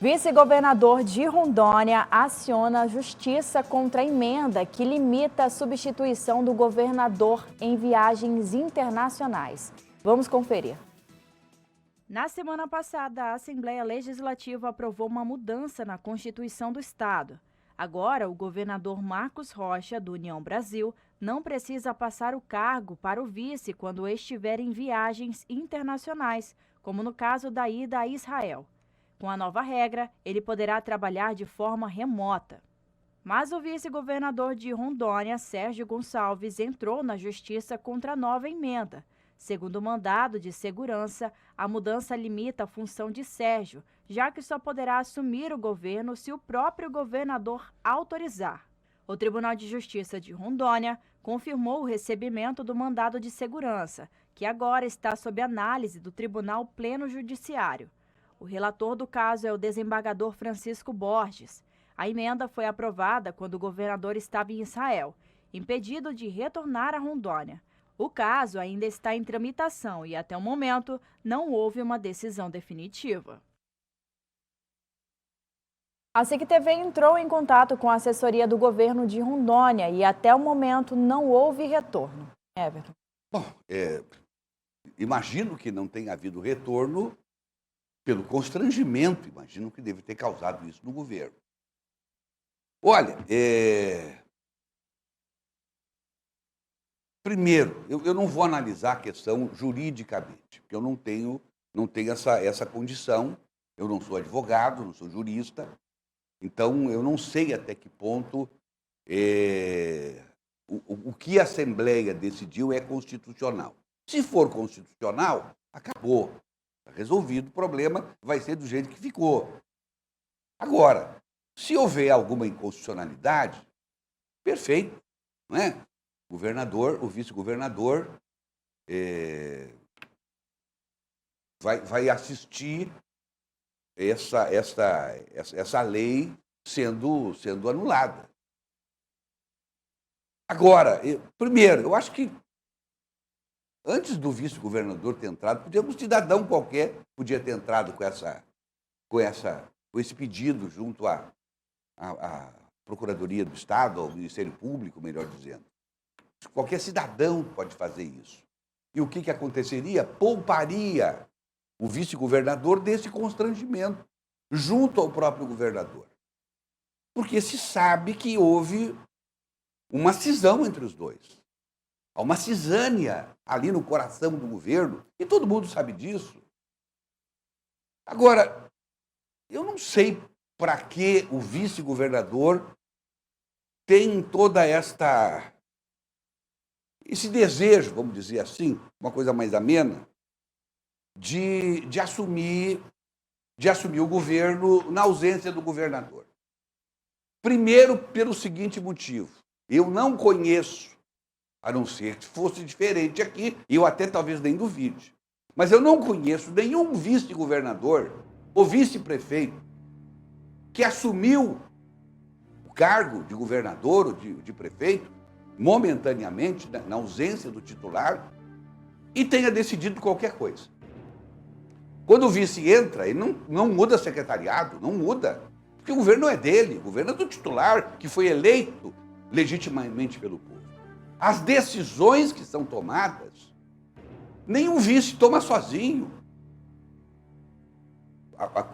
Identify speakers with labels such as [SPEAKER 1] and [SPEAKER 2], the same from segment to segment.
[SPEAKER 1] Vice-governador de Rondônia aciona a justiça contra a emenda que limita a substituição do governador em viagens internacionais. Vamos conferir. Na semana passada, a Assembleia Legislativa aprovou uma mudança na Constituição do Estado. Agora, o governador Marcos Rocha, do União Brasil, não precisa passar o cargo para o vice quando estiver em viagens internacionais, como no caso da ida a Israel. Com a nova regra, ele poderá trabalhar de forma remota. Mas o vice-governador de Rondônia, Sérgio Gonçalves, entrou na justiça contra a nova emenda. Segundo o mandado de segurança, a mudança limita a função de Sérgio, já que só poderá assumir o governo se o próprio governador autorizar. O Tribunal de Justiça de Rondônia confirmou o recebimento do mandado de segurança, que agora está sob análise do Tribunal Pleno Judiciário. O relator do caso é o desembargador Francisco Borges. A emenda foi aprovada quando o governador estava em Israel, impedido de retornar a Rondônia. O caso ainda está em tramitação e, até o momento, não houve uma decisão definitiva. A SIC TV entrou em contato com a assessoria do governo de Rondônia e, até o momento, não houve retorno. Everton.
[SPEAKER 2] Bom, imagino que não tenha havido retorno pelo constrangimento, imagino que deve ter causado isso no governo. Olha, primeiro, eu não vou analisar a questão juridicamente, porque eu não tenho essa condição, eu não sou advogado, não sou jurista, então eu não sei até que ponto o que a Assembleia decidiu é constitucional. Se for constitucional, acabou. Está resolvido o problema, vai ser do jeito que ficou. Agora, se houver alguma inconstitucionalidade, perfeito, não é? O vice-governador vai assistir essa lei sendo anulada. Agora, primeiro, eu acho que antes do vice-governador ter entrado, um cidadão qualquer podia ter entrado com esse pedido junto à Procuradoria do Estado, ao Ministério Público, melhor dizendo. Qualquer cidadão pode fazer isso. E o que aconteceria? Pouparia o vice-governador desse constrangimento, junto ao próprio governador. Porque se sabe que houve uma cisão entre os dois. Há uma cisânia ali no coração do governo, e todo mundo sabe disso. Agora, eu não sei para que o vice-governador tem toda esse desejo, vamos dizer assim, uma coisa mais amena, de assumir o governo na ausência do governador. Primeiro, pelo seguinte motivo: eu não conheço, a não ser que fosse diferente aqui, e eu até talvez nem duvide, mas eu não conheço nenhum vice-governador ou vice-prefeito que assumiu o cargo de governador ou de prefeito momentaneamente, na ausência do titular, e tenha decidido qualquer coisa. Quando o vice entra, ele não muda secretariado, não muda, porque o governo não é dele, o governo é do titular, que foi eleito legitimamente pelo povo. As decisões que são tomadas, nenhum vice toma sozinho.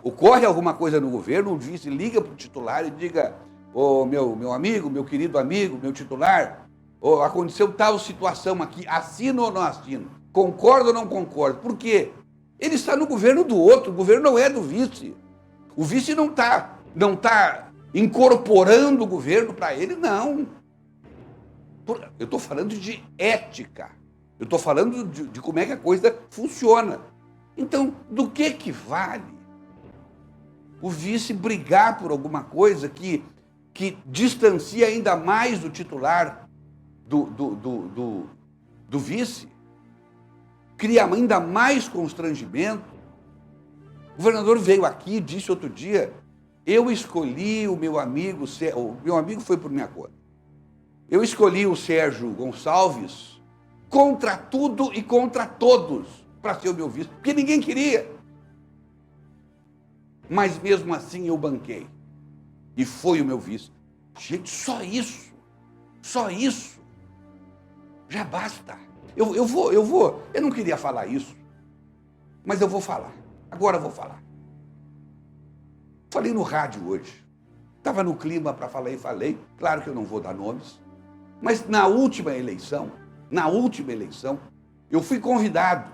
[SPEAKER 2] Ocorre alguma coisa no governo, o vice liga para o titular e diga: ô, meu amigo, meu querido amigo, meu titular, aconteceu tal situação aqui, assino ou não assino? Concordo ou não concordo? Por quê? Ele está no governo do outro, o governo não é do vice. O vice não está incorporando o governo para ele, não. Eu estou falando de ética, eu estou falando de como é que a coisa funciona. Então, do que vale o vice brigar por alguma coisa que distancia ainda mais o titular do vice, cria ainda mais constrangimento? O governador veio aqui e disse outro dia: eu escolhi o meu amigo foi por minha conta. Eu escolhi o Sérgio Gonçalves contra tudo e contra todos para ser o meu vice, porque ninguém queria. mas mesmo assim eu banquei. E foi o meu vice. Gente, só isso, já basta. Eu não queria falar isso, mas eu vou falar. Agora eu vou falar. Falei no rádio hoje. Estava no clima para falar e falei. Claro que eu não vou dar nomes. Mas na última eleição, eu fui convidado,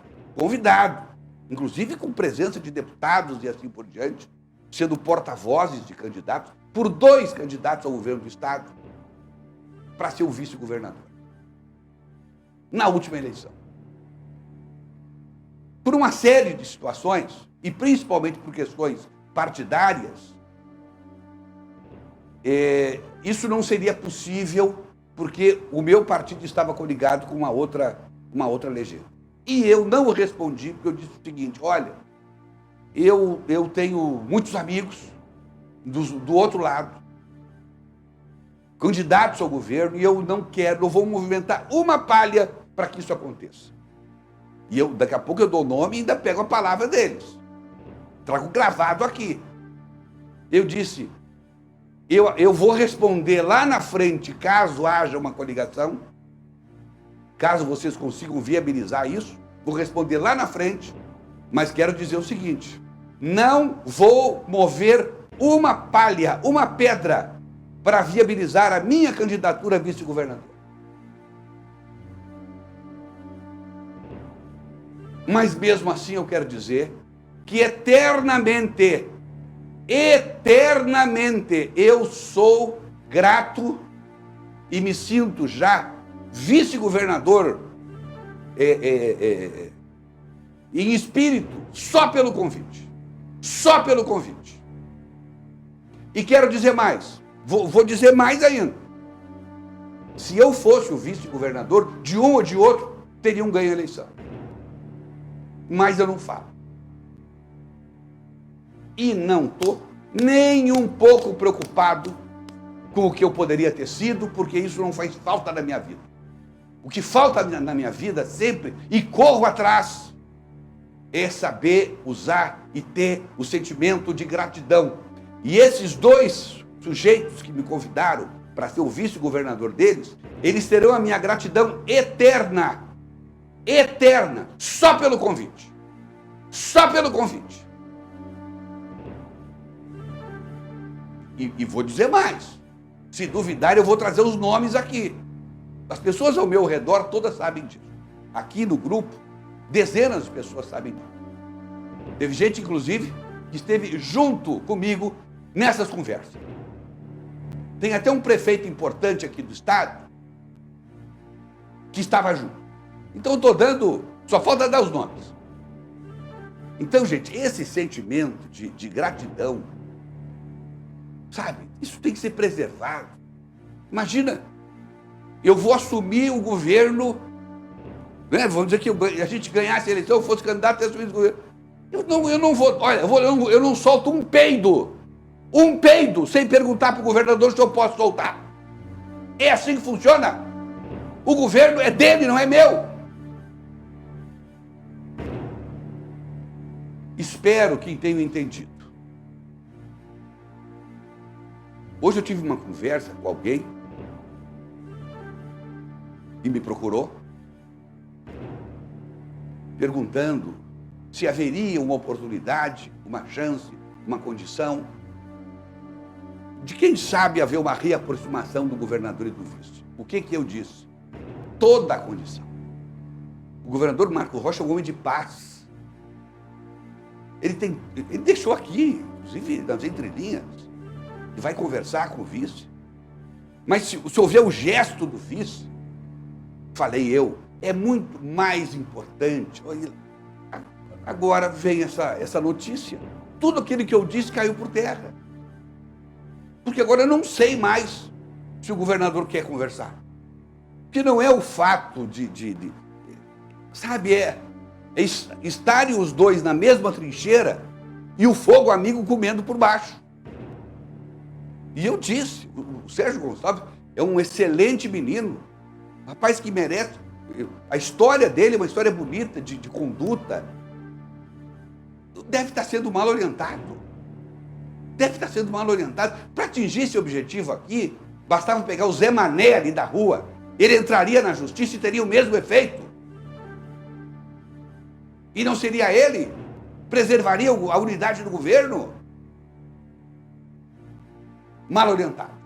[SPEAKER 2] inclusive com presença de deputados e assim por diante, sendo porta-vozes de candidatos, por 2 candidatos ao governo do Estado, para ser o vice-governador. Na última eleição. Por uma série de situações, e principalmente por questões partidárias, isso não seria possível porque o meu partido estava coligado com uma outra legenda. E eu não respondi, porque eu disse o seguinte: olha, eu tenho muitos amigos do outro lado, candidatos ao governo, e eu não vou movimentar uma palha para que isso aconteça. E daqui a pouco eu dou o nome e ainda pego a palavra deles. Trago gravado aqui. Eu disse, eu vou responder lá na frente, caso haja uma coligação, caso vocês consigam viabilizar isso, vou responder lá na frente, mas quero dizer o seguinte: não vou mover uma palha, uma pedra, para viabilizar a minha candidatura a vice-governador. Mas mesmo assim eu quero dizer que eternamente eu sou grato e me sinto já vice-governador em espírito, só pelo convite. E quero dizer mais, vou dizer mais ainda. Se eu fosse o vice-governador, de um ou de outro, teriam ganho a eleição. Mas eu não falo. E não estou nem um pouco preocupado com o que eu poderia ter sido, porque isso não faz falta na minha vida. O que falta na minha vida sempre, e corro atrás, é saber usar e ter o sentimento de gratidão. E esses 2 sujeitos que me convidaram para ser o vice-governador deles, eles terão a minha gratidão eterna, só pelo convite. E vou dizer mais. Se duvidar, eu vou trazer os nomes aqui. As pessoas ao meu redor todas sabem disso. Aqui no grupo, dezenas de pessoas sabem disso. Teve gente, inclusive, que esteve junto comigo nessas conversas. Tem até um prefeito importante aqui do estado que estava junto. Então eu estou dando, só falta dar os nomes. Então, gente, esse sentimento de gratidão, sabe, isso tem que ser preservado. Imagina, eu vou assumir o governo, né? Vamos dizer que a gente ganhasse a eleição, eu fosse candidato a assumir o governo. Eu não vou, olha, eu não solto um peido, sem perguntar para o governador se eu posso soltar. É assim que funciona. O governo é dele, não é meu. Espero que tenham entendido. Hoje eu tive uma conversa com alguém que me procurou, perguntando se haveria uma oportunidade, uma chance, uma condição de, quem sabe, haver uma reaproximação do governador e do vice. O que eu disse? Toda a condição. O governador Marco Rocha é um homem de paz. Ele deixou aqui, inclusive nas entrelinhas, e vai conversar com o vice. Mas se houver o gesto do vice, falei eu, é muito mais importante. Agora vem essa notícia. Tudo aquilo que eu disse caiu por terra. Porque agora eu não sei mais se o governador quer conversar. Porque não é o fato sabe, estarem os dois na mesma trincheira e o fogo amigo comendo por baixo. E eu disse, o Sérgio Gonçalves é um excelente menino, um rapaz que merece. A história dele é uma história bonita, de conduta. Deve estar sendo mal orientado. deve estar sendo mal orientado. Para atingir esse objetivo aqui, bastava pegar o Zé Mané ali da rua, ele entraria na justiça e teria o mesmo efeito. E não seria ele? Preservaria a unidade do governo? Mal orientado.